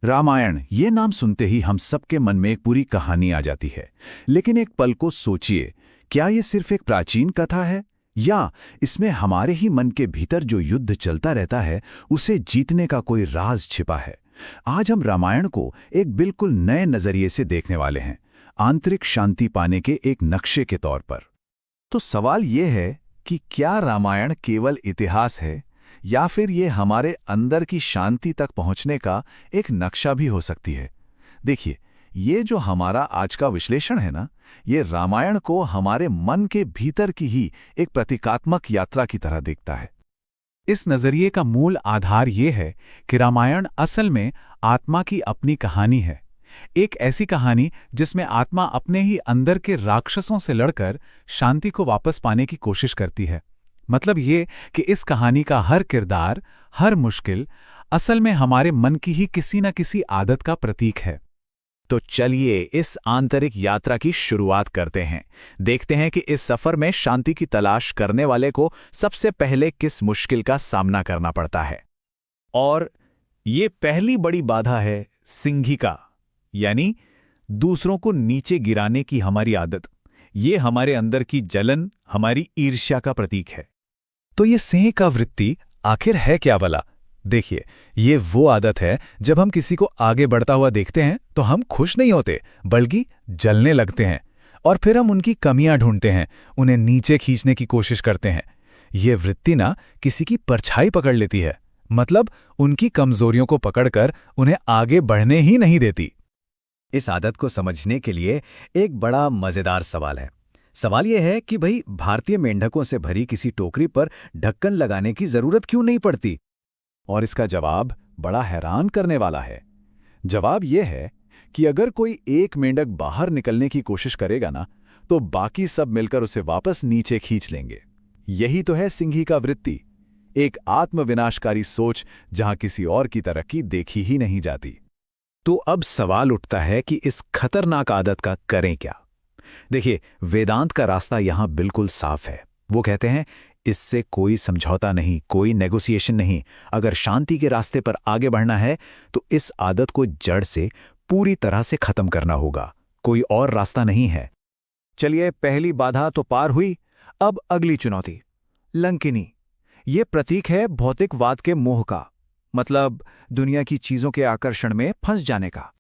रामायण ये नाम सुनते ही हम सबके मन में एक पूरी कहानी आ जाती है। लेकिन एक पल को सोचिए, क्या ये सिर्फ एक प्राचीन कथा है या इसमें हमारे ही मन के भीतर जो युद्ध चलता रहता है उसे जीतने का कोई राज छिपा है। आज हम रामायण को एक बिल्कुल नए नजरिए से देखने वाले हैं, आंतरिक शांति पाने के एक नक्शे के तौर पर। तो सवाल ये है कि क्या रामायण केवल इतिहास है या फिर ये हमारे अंदर की शांति तक पहुंचने का एक नक्शा भी हो सकती है। देखिए, ये जो हमारा आज का विश्लेषण है ना, ये रामायण को हमारे मन के भीतर की ही एक प्रतीकात्मक यात्रा की तरह देखता है। इस नजरिए का मूल आधार ये है कि रामायण असल में आत्मा की अपनी कहानी है। एक ऐसी कहानी जिसमें आत्मा अपने ही अंदर के राक्षसों से लड़कर शांति को वापस पाने की कोशिश करती है। मतलब ये कि इस कहानी का हर किरदार, हर मुश्किल असल में हमारे मन की ही किसी न किसी आदत का प्रतीक है। तो चलिए इस आंतरिक यात्रा की शुरुआत करते हैं। देखते हैं कि इस सफर में शांति की तलाश करने वाले को सबसे पहले किस मुश्किल का सामना करना पड़ता है। और ये पहली बड़ी बाधा है सिंहिका, यानी दूसरों को नीचे गिराने की हमारी आदत। ये हमारे अंदर की जलन, हमारी ईर्ष्या का प्रतीक है। तो ये सिंह का वृत्ति आखिर है क्या भला? देखिए, ये वो आदत है जब हम किसी को आगे बढ़ता हुआ देखते हैं तो हम खुश नहीं होते बल्कि जलने लगते हैं, और फिर हम उनकी कमियां ढूंढते हैं, उन्हें नीचे खींचने की कोशिश करते हैं। ये वृत्ति ना किसी की परछाई पकड़ लेती है, मतलब उनकी कमजोरियों को पकड़कर उन्हें आगे बढ़ने ही नहीं देती। इस आदत को समझने के लिए एक बड़ा मजेदार सवाल है। सवाल यह है कि भाई, भारतीय मेंढकों से भरी किसी टोकरी पर ढक्कन लगाने की जरूरत क्यों नहीं पड़ती? और इसका जवाब बड़ा हैरान करने वाला है। जवाब यह है कि अगर कोई एक मेंढक बाहर निकलने की कोशिश करेगा ना, तो बाकी सब मिलकर उसे वापस नीचे खींच लेंगे। यही तो है सिंही का वृत्ति, एक आत्मविनाशकारी सोच जहां किसी और की तरक्की देखी ही नहीं जाती। तो अब सवाल उठता है कि इस खतरनाक आदत का करें क्या? देखिए, वेदांत का रास्ता यहां बिल्कुल साफ है। वो कहते हैं इससे कोई समझौता नहीं, कोई नेगोशिएशन नहीं। अगर शांति के रास्ते पर आगे बढ़ना है तो इस आदत को जड़ से पूरी तरह से खत्म करना होगा, कोई और रास्ता नहीं है। चलिए, पहली बाधा तो पार हुई। अब अगली चुनौती, लंकिनी। ये प्रतीक है भौतिकवाद के मोह का, मतलब दुनिया की चीजों के आकर्षण में फंस जाने का।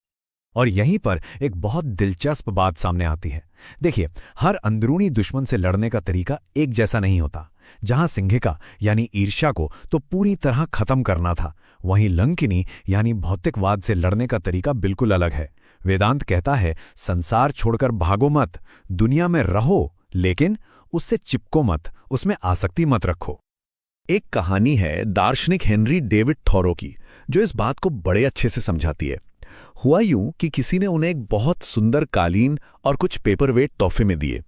और यहीं पर एक बहुत दिलचस्प बात सामने आती है। देखिए, हर अंदरूनी दुश्मन से लड़ने का तरीका एक जैसा नहीं होता। जहां सिंहिका यानी ईर्ष्या को तो पूरी तरह खत्म करना था, वहीं लंकिनी यानी भौतिकवाद से लड़ने का तरीका बिल्कुल अलग है। वेदांत कहता है संसार छोड़कर भागो मत, दुनिया में रहो, लेकिन उससे चिपको मत, उसमें आसक्ति मत रखो। एक कहानी है दार्शनिक हेनरी डेविड थॉरो की, जो इस बात को बड़े अच्छे से समझाती है। हुआ यूं कि किसी ने उन्हें एक बहुत सुंदर कालीन और कुछ पेपरवेट तोहफे में दिए।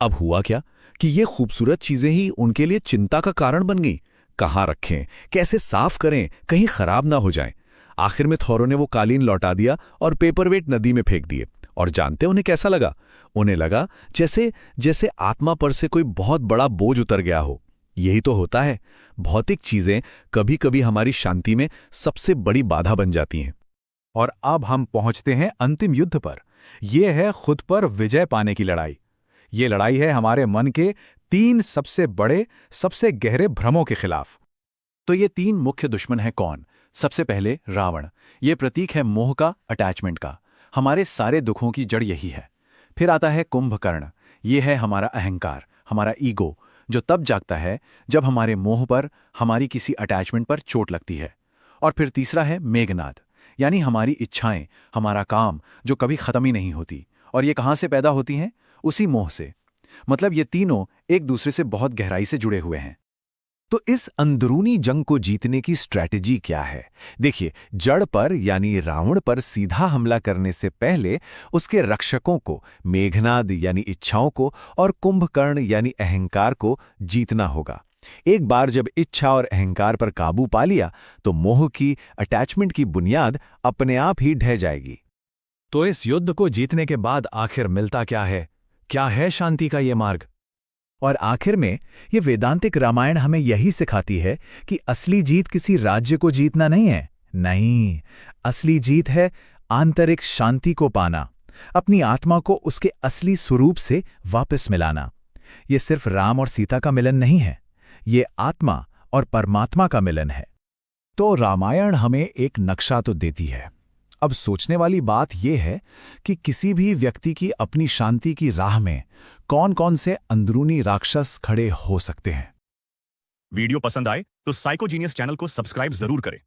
अब हुआ क्या कि ये खूबसूरत चीजें ही उनके लिए चिंता का कारण बन गई। कहाँ रखें, कैसे साफ करें, कहीं खराब ना हो जाएं। आखिर में थॉरो ने वो कालीन लौटा दिया और पेपरवेट नदी में फेंक दिए। और जानते उन्हें कैसा लगा? उन्हें लगा जैसे आत्मा पर से कोई बहुत बड़ा बोझ उतर गया हो। यही तो होता है, भौतिक चीजें कभी कभी हमारी शांति में सबसे बड़ी बाधा बन जाती हैं। और अब हम पहुंचते हैं अंतिम युद्ध पर। यह है खुद पर विजय पाने की लड़ाई। ये लड़ाई है हमारे मन के 3 सबसे बड़े, सबसे गहरे भ्रमों के खिलाफ। तो ये 3 मुख्य दुश्मन हैं कौन? सबसे पहले रावण। ये प्रतीक है मोह का, अटैचमेंट का। हमारे सारे दुखों की जड़ यही है। फिर आता है कुंभकर्ण। ये है हमारा अहंकार, हमारा ईगो, जो तब जागता है जब हमारे मोह पर, हमारी किसी अटैचमेंट पर चोट लगती है। और फिर तीसरा है मेघनाद, यानी हमारी इच्छाएं, हमारा काम, जो कभी खत्म ही नहीं होती। और ये कहां से पैदा होती हैं? उसी मोह से। मतलब ये तीनों एक दूसरे से बहुत गहराई से जुड़े हुए हैं। तो इस अंदरूनी जंग को जीतने की स्ट्रैटेजी क्या है? देखिए, जड़ पर यानी रावण पर सीधा हमला करने से पहले उसके रक्षकों को, मेघनाद यानी इच्छाओं को, और कुंभकर्ण यानी अहंकार को जीतना होगा। एक बार जब इच्छा और अहंकार पर काबू पा लिया तो मोह की, अटैचमेंट की बुनियाद अपने आप ही ढह जाएगी। तो इस युद्ध को जीतने के बाद आखिर मिलता क्या है? क्या है शांति का ये मार्ग? और आखिर में ये वेदांतिक रामायण हमें यही सिखाती है कि असली जीत किसी राज्य को जीतना नहीं है, नहीं, असली जीत है आंतरिक शांति को पाना, अपनी आत्मा को उसके असली स्वरूप से वापस मिलाना। ये सिर्फ राम और सीता का मिलन नहीं है, ये आत्मा और परमात्मा का मिलन है। तो रामायण हमें एक नक्शा तो देती है। अब सोचने वाली बात यह है कि किसी भी व्यक्ति की अपनी शांति की राह में कौन-कौन से अंदरूनी राक्षस खड़े हो सकते हैं। वीडियो पसंद आए तो साइकोजीनियस चैनल को सब्सक्राइब जरूर करें